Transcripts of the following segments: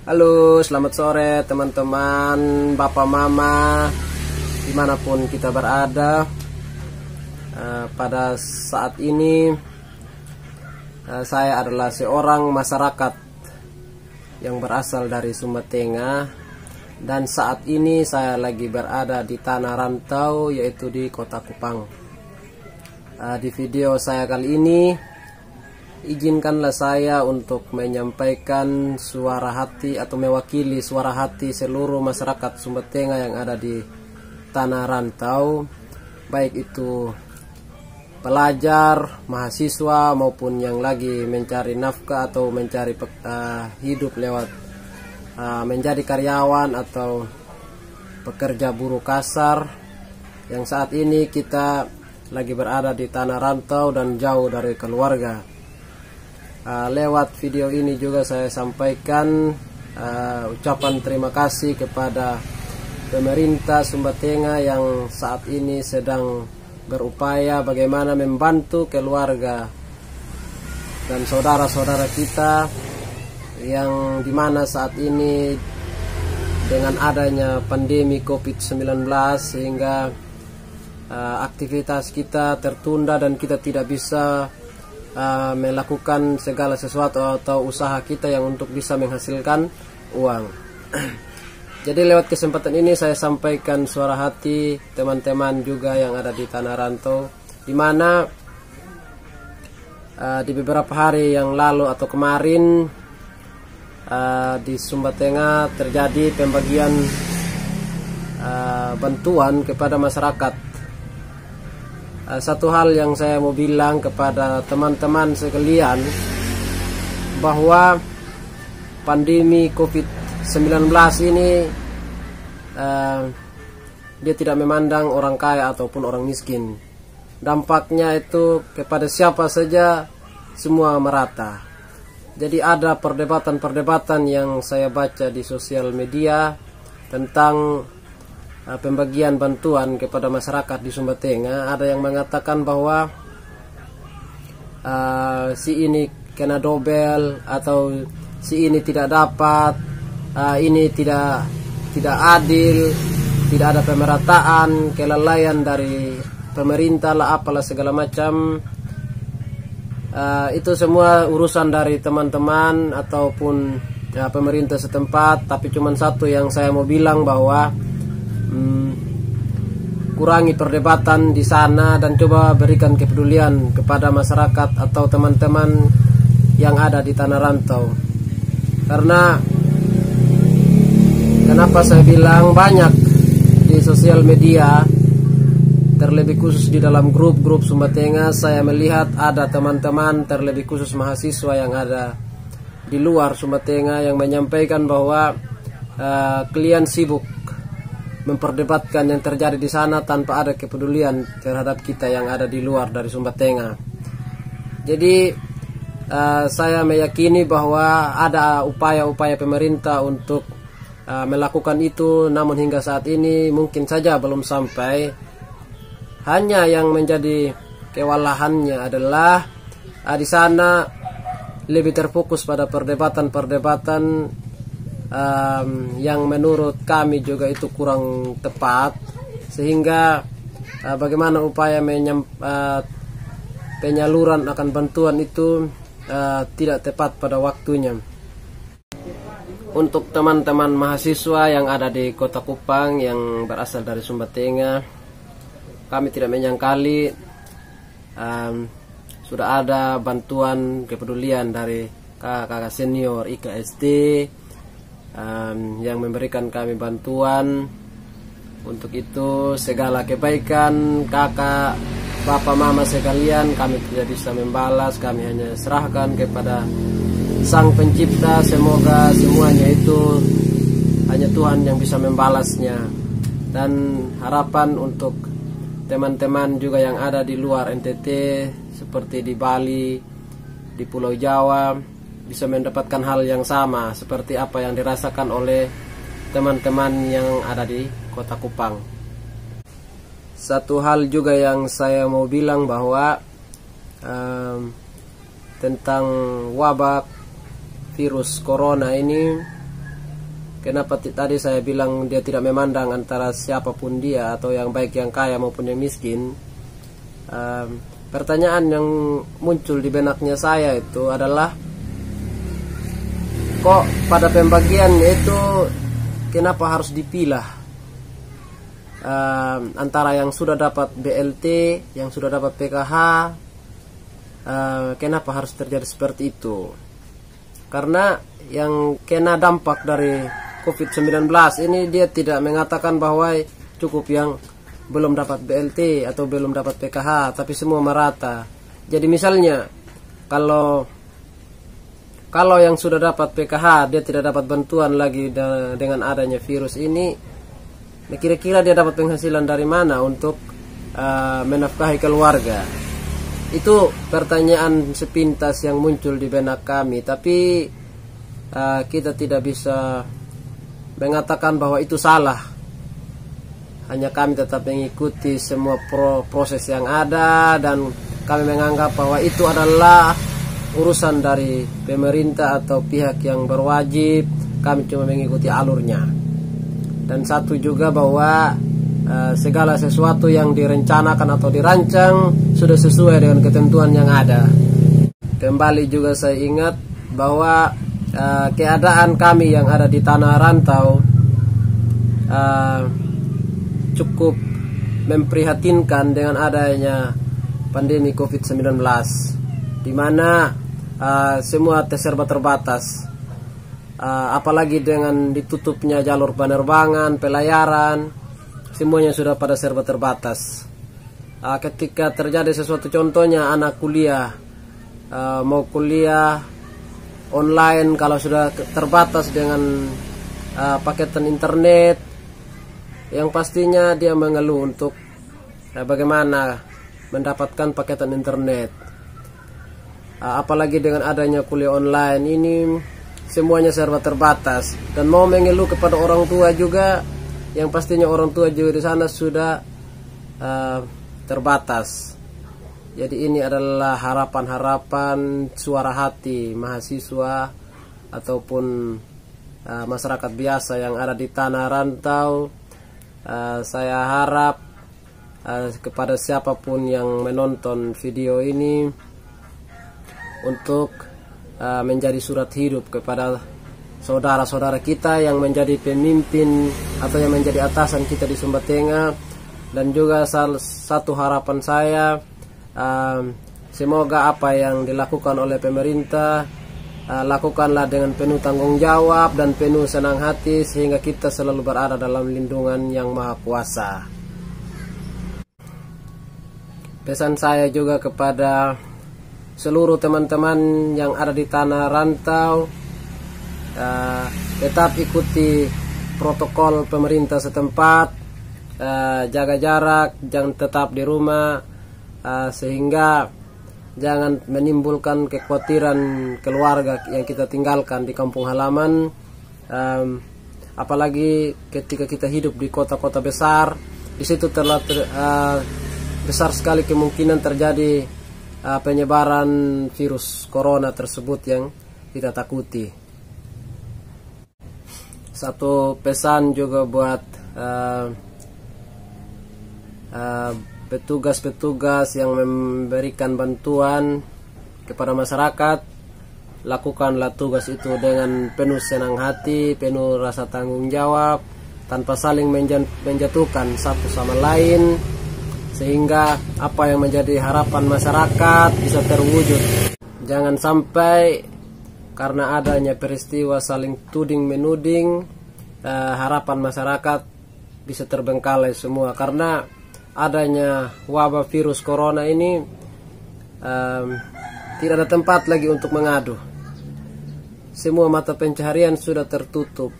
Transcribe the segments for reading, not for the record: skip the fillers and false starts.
Halo, selamat sore teman-teman, bapak mama, dimanapun kita berada. Pada saat ini saya adalah seorang masyarakat yang berasal dari Sumba Tengah, dan saat ini saya lagi berada di tanah rantau, yaitu di Kota Kupang. Di video saya kali ini, izinkanlah saya untuk menyampaikan suara hati atau mewakili suara hati seluruh masyarakat Sumba Tengah yang ada di tanah rantau, baik itu pelajar, mahasiswa maupun yang lagi mencari nafkah atau mencari hidup lewat menjadi karyawan atau pekerja buruh kasar, yang saat ini kita lagi berada di tanah rantau dan jauh dari keluarga. Lewat video ini juga saya sampaikan ucapan terima kasih kepada pemerintah Sumba Tengah yang saat ini sedang berupaya bagaimana membantu keluarga dan saudara-saudara kita yang dimana saat ini dengan adanya pandemi COVID-19 sehingga aktivitas kita tertunda dan kita tidak bisa melakukan segala sesuatu atau usaha kita yang untuk bisa menghasilkan uang. Jadi lewat kesempatan ini saya sampaikan suara hati teman-teman juga yang ada di tanah rantau, di mana di beberapa hari yang lalu atau kemarin di Sumba Tengah terjadi pembagian bantuan kepada masyarakat. Satu hal yang saya mau bilang kepada teman-teman sekalian, bahwa pandemi COVID-19 ini dia tidak memandang orang kaya ataupun orang miskin. Dampaknya itu kepada siapa saja, semua merata. Jadi ada perdebatan-perdebatan yang saya baca di sosial media tentang pembagian bantuan kepada masyarakat di Sumba Tengah. Ada yang mengatakan bahwa si ini kena dobel atau si ini tidak dapat, ini tidak adil, tidak ada pemerataan, kelalaian dari pemerintah lah, apalah segala macam. Itu semua urusan dari teman-teman ataupun pemerintah setempat. Tapi cuma satu yang saya mau bilang, bahwa kurangi perdebatan di sana dan coba berikan kepedulian kepada masyarakat atau teman-teman yang ada di tanah rantau. Karena kenapa saya bilang, banyak di sosial media, terlebih khusus di dalam grup-grup Sumba Tengah, saya melihat ada teman-teman, terlebih khusus mahasiswa yang ada di luar Sumba Tengah, yang menyampaikan bahwa kalian sibuk memperdebatkan yang terjadi di sana tanpa ada kepedulian terhadap kita yang ada di luar dari Sumba Tengah. Jadi saya meyakini bahwa ada upaya-upaya pemerintah untuk melakukan itu, namun hingga saat ini mungkin saja belum sampai. Hanya yang menjadi kewalahannya adalah di sana lebih terfokus pada perdebatan-perdebatan yang menurut kami juga itu kurang tepat, sehingga bagaimana upaya penyaluran akan bantuan itu tidak tepat pada waktunya. Untuk teman-teman mahasiswa yang ada di Kota Kupang yang berasal dari Sumba Tengah, kami tidak menyangkali sudah ada bantuan kepedulian dari kakak senior IKSD yang memberikan kami bantuan. Untuk itu segala kebaikan kakak, bapak, mama sekalian kami tidak bisa membalas, kami hanya serahkan kepada Sang Pencipta. Semoga semuanya itu hanya Tuhan yang bisa membalasnya. Dan harapan untuk teman-teman juga yang ada di luar NTT, seperti di Bali, di Pulau Jawa, bisa mendapatkan hal yang sama seperti apa yang dirasakan oleh teman-teman yang ada di Kota Kupang. Satu hal juga yang saya mau bilang, bahwa tentang wabah virus corona ini, kenapa tadi saya bilang dia tidak memandang antara siapapun dia, atau yang baik yang kaya maupun yang miskin. Pertanyaan yang muncul di benaknya saya itu adalah, kok pada pembagiannya itu kenapa harus dipilah antara yang sudah dapat BLT, yang sudah dapat PKH? Kenapa harus terjadi seperti itu? Karena yang kena dampak dari COVID-19 ini, dia tidak mengatakan bahwa cukup yang belum dapat BLT atau belum dapat PKH, tapi semua merata. Jadi misalnya kalau yang sudah dapat PKH dia tidak dapat bantuan lagi dengan adanya virus ini, kira-kira dia dapat penghasilan dari mana untuk menafkahi keluarga? Itu pertanyaan sepintas yang muncul di benak kami, tapi kita tidak bisa mengatakan bahwa itu salah. Hanya kami tetap mengikuti semua proses yang ada, dan kami menganggap bahwa itu adalah urusan dari pemerintah atau pihak yang berwajib. Kami cuma mengikuti alurnya. Dan satu juga bahwa segala sesuatu yang direncanakan atau dirancang sudah sesuai dengan ketentuan yang ada. Kembali juga saya ingat bahwa keadaan kami yang ada di tanah rantau cukup memprihatinkan dengan adanya pandemi COVID-19, di mana semua serba terbatas. Apalagi dengan ditutupnya jalur penerbangan, pelayaran, semuanya sudah pada serba terbatas. Ketika terjadi sesuatu, contohnya anak kuliah, mau kuliah online, kalau sudah terbatas dengan paketan internet, yang pastinya dia mengeluh untuk bagaimana mendapatkan paketan internet. Apalagi dengan adanya kuliah online ini, semuanya serba terbatas, dan mau mengeluh kepada orang tua juga, yang pastinya orang tua juga di sana sudah terbatas. Jadi ini adalah harapan-harapan suara hati mahasiswa ataupun masyarakat biasa yang ada di tanah rantau. Saya harap kepada siapapun yang menonton video ini untuk menjadi surat hidup kepada saudara-saudara kita yang menjadi pemimpin atau yang menjadi atasan kita di Sumba Tengah. Dan juga satu harapan saya, semoga apa yang dilakukan oleh pemerintah lakukanlah dengan penuh tanggung jawab dan penuh senang hati, sehingga kita selalu berada dalam lindungan yang maha kuasa. Pesan saya juga kepada seluruh teman-teman yang ada di tanah rantau, tetap ikuti protokol pemerintah setempat, jaga jarak, jangan tetap di rumah, sehingga jangan menimbulkan kekhawatiran keluarga yang kita tinggalkan di kampung halaman. Apalagi ketika kita hidup di kota-kota besar, di situ besar sekali kemungkinan terjadi penyebaran virus corona tersebut yang kita takuti. Satu pesan juga buat petugas-petugas yang memberikan bantuan kepada masyarakat, lakukanlah tugas itu dengan penuh senang hati, penuh rasa tanggung jawab, tanpa saling menjatuhkan satu sama lain, sehingga apa yang menjadi harapan masyarakat bisa terwujud. Jangan sampai karena adanya peristiwa saling tuding menuding, harapan masyarakat bisa terbengkalai semua. Karena adanya wabah virus corona ini, tidak ada tempat lagi untuk mengadu. Semua mata pencaharian sudah tertutup.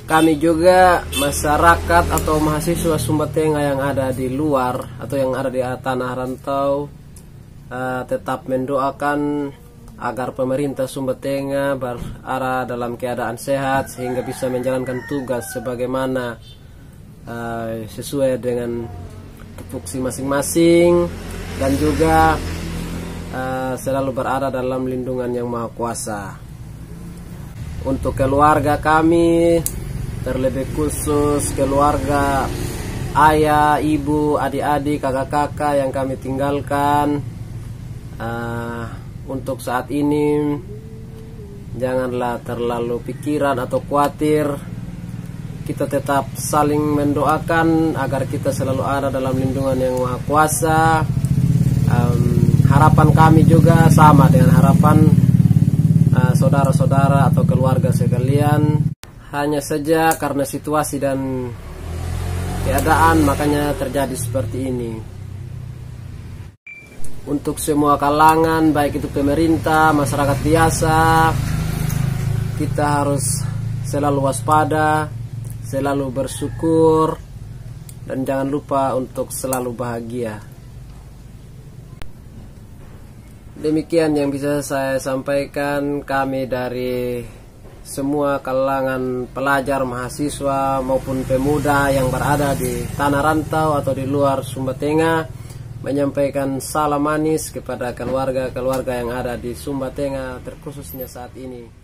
Kami juga masyarakat atau mahasiswa Sumba Tengah yang ada di luar atau yang ada di tanah rantau, tetap mendoakan agar pemerintah Sumba Tengah berada dalam keadaan sehat, sehingga bisa menjalankan tugas sebagaimana sesuai dengan tupoksi masing-masing, dan juga selalu berada dalam lindungan yang maha kuasa. untuk keluarga kami, terlebih khusus keluarga ayah, ibu, adik-adik, kakak-kakak yang kami tinggalkan. Untuk saat ini janganlah terlalu pikiran atau khawatir. Kita tetap saling mendoakan agar kita selalu ada dalam lindungan yang Maha Kuasa. Harapan kami juga sama dengan harapan saudara-saudara atau keluarga sekalian. Hanya saja karena situasi dan keadaan makanya terjadi seperti ini. Untuk semua kalangan, baik itu pemerintah, masyarakat biasa, kita harus selalu waspada, selalu bersyukur, dan jangan lupa untuk selalu bahagia. Demikian yang bisa saya sampaikan. Kami dari semua kalangan pelajar, mahasiswa maupun pemuda yang berada di tanah rantau atau di luar Sumba Tengah menyampaikan salam manis kepada keluarga-keluarga yang ada di Sumba Tengah, terkhususnya saat ini.